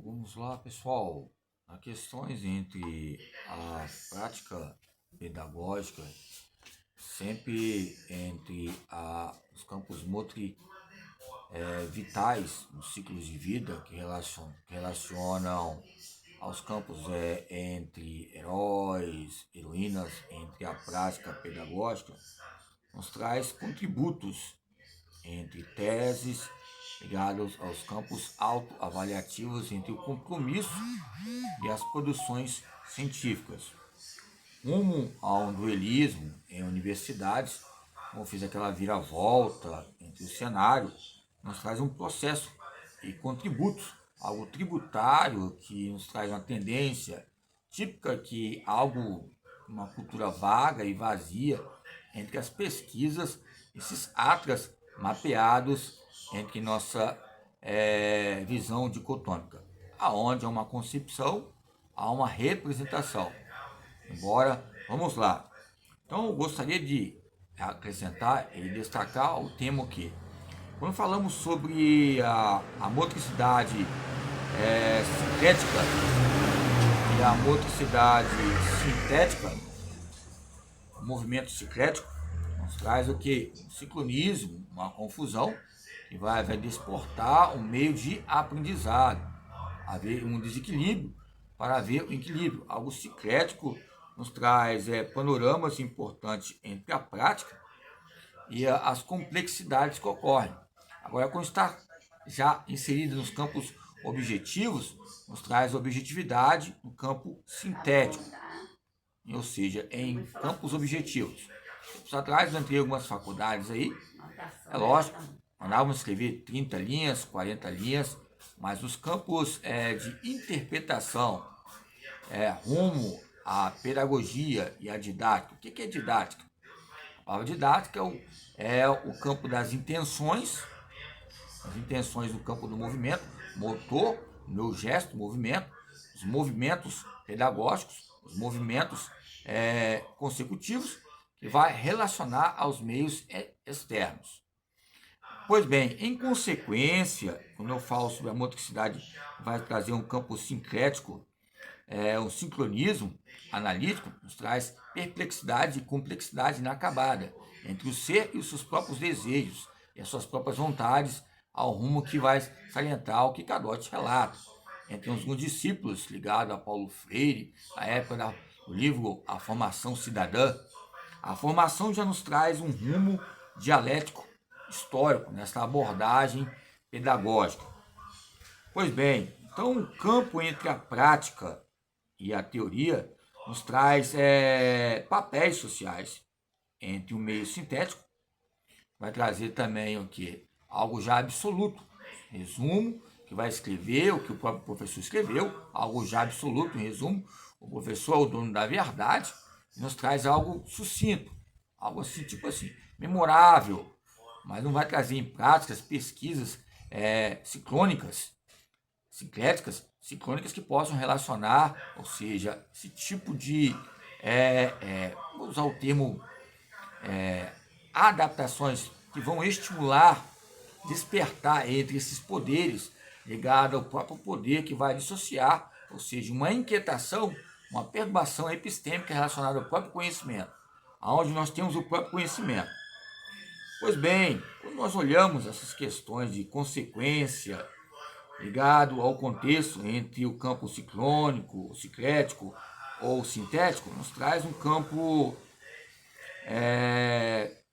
Vamos lá, pessoal. Há questões entre a prática pedagógica, sempre entre os campos vitais nos ciclos de vida que relacionam aos campos entre heróis, heroínas, entre a prática pedagógica, nos traz contributos entre teses ligados aos campos autoavaliativos entre o compromisso e as produções científicas. Rumo ao duelismo em universidades, como fiz aquela viravolta entre o cenário, nos traz um processo e contributos, algo tributário que nos traz uma tendência típica que algo, uma cultura vaga e vazia entre as pesquisas, esses atlas mapeados entre nossa visão dicotômica, aonde há uma concepção, há uma representação. Embora, vamos lá. Então, eu gostaria de acrescentar e destacar o tema que, quando falamos sobre a motricidade sincrética e a motricidade sintética, o movimento sincrético nos traz o que? Um sincronismo, uma confusão que vai desportar um meio de aprendizado, haver um desequilíbrio para haver o equilíbrio. Algo sincrético nos traz panoramas importantes entre a prática e as complexidades que ocorrem. Agora, quando está já inserido nos campos objetivos, nos traz objetividade no campo sintético, ou seja, em campos objetivos. Tempos atrás, eu entrei em algumas faculdades aí, é lógico, mandávamos escrever 30 linhas, 40 linhas, mas os campos de interpretação rumo à pedagogia e à didática. O que é didática? A palavra didática é o campo das intenções, as intenções no campo do movimento, motor, meu gesto, movimento, os movimentos pedagógicos, os movimentos consecutivos, que vai relacionar aos meios externos. Pois bem, em consequência, quando eu falo sobre a motricidade, vai trazer um campo sincrético, um sincronismo analítico, nos traz perplexidade e complexidade inacabada entre o ser e os seus próprios desejos e as suas próprias vontades, ao rumo que vai salientar o que Cadotte relata. Entre alguns discípulos ligados a Paulo Freire, na época do livro A Formação Cidadã, a formação já nos traz um rumo dialético histórico nessa abordagem pedagógica. Pois bem, então o campo entre a prática e a teoria nos traz papéis sociais entre o meio sintético, vai trazer também o que? Algo já absoluto, resumo, que vai escrever o que o próprio professor escreveu, algo já absoluto, em resumo, o professor é o dono da verdade, e nos traz algo sucinto, algo assim, tipo assim, memorável, mas não vai trazer em práticas, pesquisas sincrônicas que possam relacionar, ou seja, esse tipo de, vou usar o termo, adaptações que vão estimular, despertar entre esses poderes, ligado ao próprio poder que vai dissociar, ou seja, uma inquietação, uma perturbação epistêmica relacionada ao próprio conhecimento, aonde nós temos o próprio conhecimento. Pois bem, quando nós olhamos essas questões de consequência, ligado ao contexto entre o campo sincrônico, sincrético ou sintético, nos traz um campo,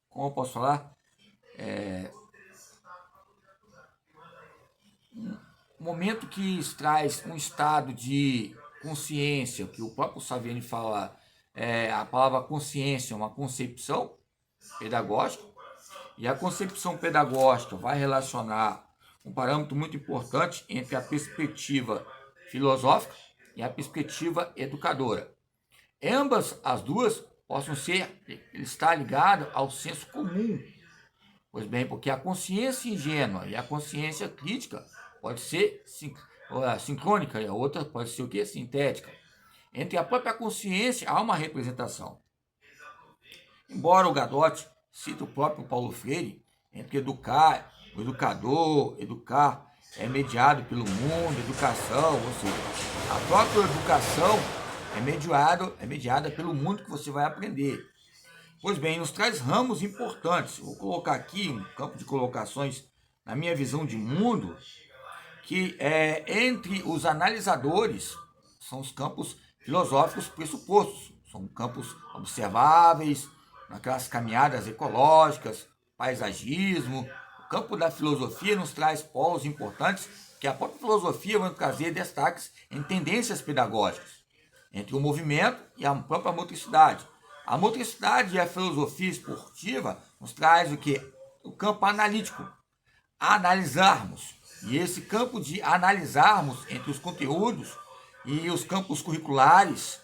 como eu posso falar, um momento que traz um estado de consciência, que o próprio Saviani fala, a palavra consciência é uma concepção pedagógica, e a concepção pedagógica vai relacionar um parâmetro muito importante entre a perspectiva filosófica e a perspectiva educadora. Ambas as duas possam estar ligadas ao senso comum. Pois bem, porque a consciência ingênua e a consciência crítica pode ser sincrônica e a outra pode ser o quê? Sintética. Entre a própria consciência há uma representação. Embora o Gadotti cite o próprio Paulo Freire, entre educar, o educador, educar é mediado pelo mundo, educação, ou seja, a própria educação é mediada pelo mundo que você vai aprender. Pois bem, nos traz ramos importantes. Vou colocar aqui um campo de colocações na minha visão de mundo, que entre os analisadores são os campos filosóficos pressupostos. São campos observáveis, naquelas caminhadas ecológicas, paisagismo. O campo da filosofia nos traz polos importantes, que a própria filosofia vai trazer destaques em tendências pedagógicas, entre o movimento e a própria motricidade. A motricidade e a filosofia esportiva nos traz o que? O campo analítico. Analisarmos. E esse campo de analisarmos entre os conteúdos e os campos curriculares,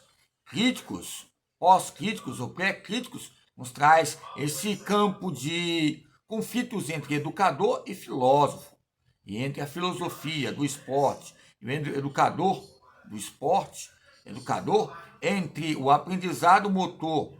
críticos, pós-críticos ou pré-críticos, nos traz esse campo de conflitos entre educador e filósofo, e entre a filosofia do esporte e entre o educador do esporte, entre o aprendizado motor,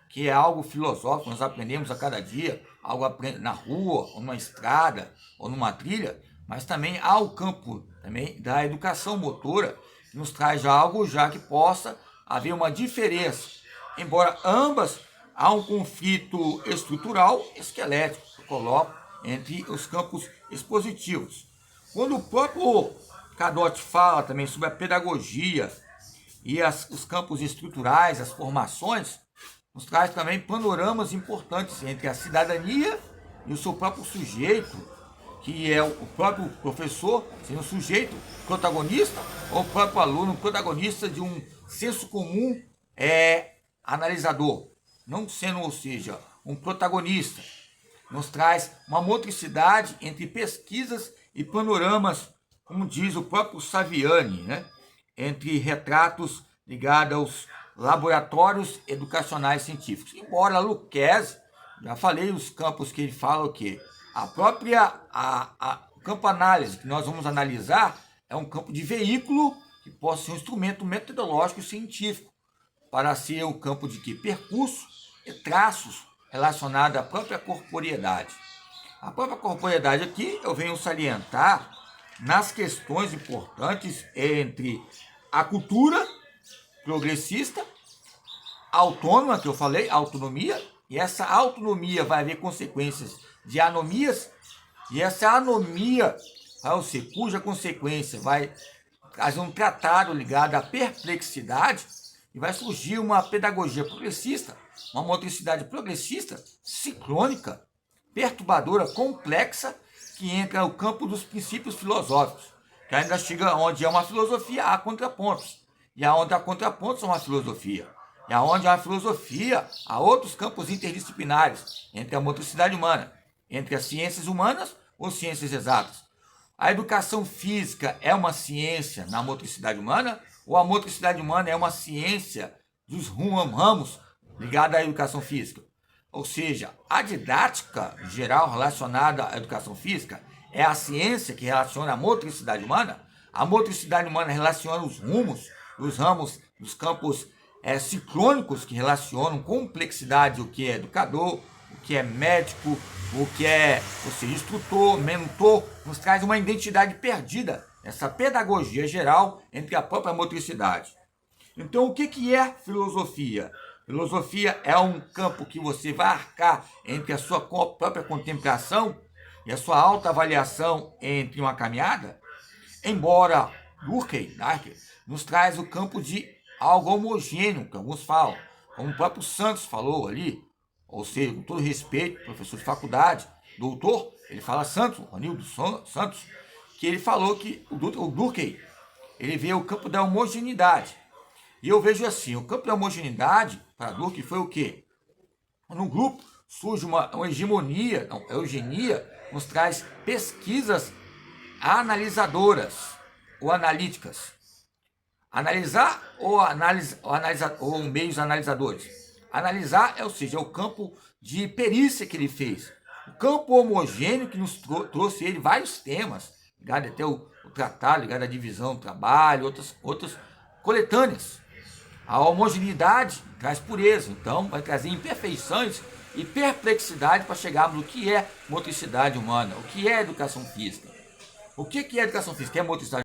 que é algo filosófico, nós aprendemos a cada dia, algo na rua, ou numa estrada, ou numa trilha, mas também há o campo também da educação motora, que nos traz algo já que possa haver uma diferença, embora ambas há um conflito estrutural esquelético, que eu coloco entre os campos expositivos. Quando o próprio Cadotti fala também sobre a pedagogia e os campos estruturais, as formações, nos traz também panoramas importantes entre a cidadania e o seu próprio sujeito, que é o próprio professor, sendo o sujeito protagonista, ou o próprio aluno protagonista de um senso comum analisador, não sendo, ou seja, um protagonista. Nos traz uma motricidade entre pesquisas e panoramas, como diz o próprio Saviani, né? Entre retratos ligados aos laboratórios educacionais científicos. Embora Lucchesi, já falei os campos que ele fala o quê? A própria o campo análise que nós vamos analisar é um campo de veículo que possa ser um instrumento metodológico e científico para ser um campo de que? Percurso e traços relacionados à própria corporeidade. A própria corporeidade aqui eu venho salientar nas questões importantes entre a cultura progressista, autônoma, que eu falei, autonomia, e essa autonomia vai haver consequências de anomias, e essa anomia, cuja consequência vai trazer um tratado ligado à perplexidade, e vai surgir uma pedagogia progressista, uma motricidade progressista, sincrônica, perturbadora, complexa, que entra no campo dos princípios filosóficos, que ainda chega onde é uma filosofia, há contrapontos, e aonde há contrapontos há uma filosofia, e aonde há uma filosofia, há outros campos interdisciplinares, entre a motricidade humana, entre as ciências humanas ou ciências exatas. A educação física é uma ciência na motricidade humana, ou a motricidade humana é uma ciência dos ramos ligada à educação física? Ou seja, a didática geral relacionada à educação física é a ciência que relaciona a motricidade humana. A motricidade humana relaciona os ramos dos campos sincrônicos que relacionam complexidade, o que é educador, o que é médico, o que é, ou seja, instrutor, mentor, nos traz uma identidade perdida, essa pedagogia geral entre a própria motricidade. Então, o que é filosofia? Filosofia é um campo que você vai arcar entre a sua própria contemplação e a sua autoavaliação entre uma caminhada, embora Durkheim nos traz o campo de algo homogêneo, que alguns falam, como o próprio Santos falou ali, ou seja, com todo respeito, professor de faculdade, doutor, ele fala Santos, Ronildo Santos, que ele falou que o Durkheim, ele vê o campo da homogeneidade. E eu vejo assim, o campo da homogeneidade, para Durkheim, foi o quê? No grupo surge uma hegemonia, não, a eugenia nos traz pesquisas analisadoras ou analíticas. Analisar ou meios analisadores. Analisar, ou seja, é o campo de perícia que ele fez. O campo homogêneo que nos trouxe ele vários temas, ligado até o tratado, ligado à divisão do trabalho, outras coletâneas. A homogeneidade traz pureza, então vai trazer imperfeições e perplexidade para chegarmos no que é motricidade humana, o que é educação física. O que é educação física? É motricidade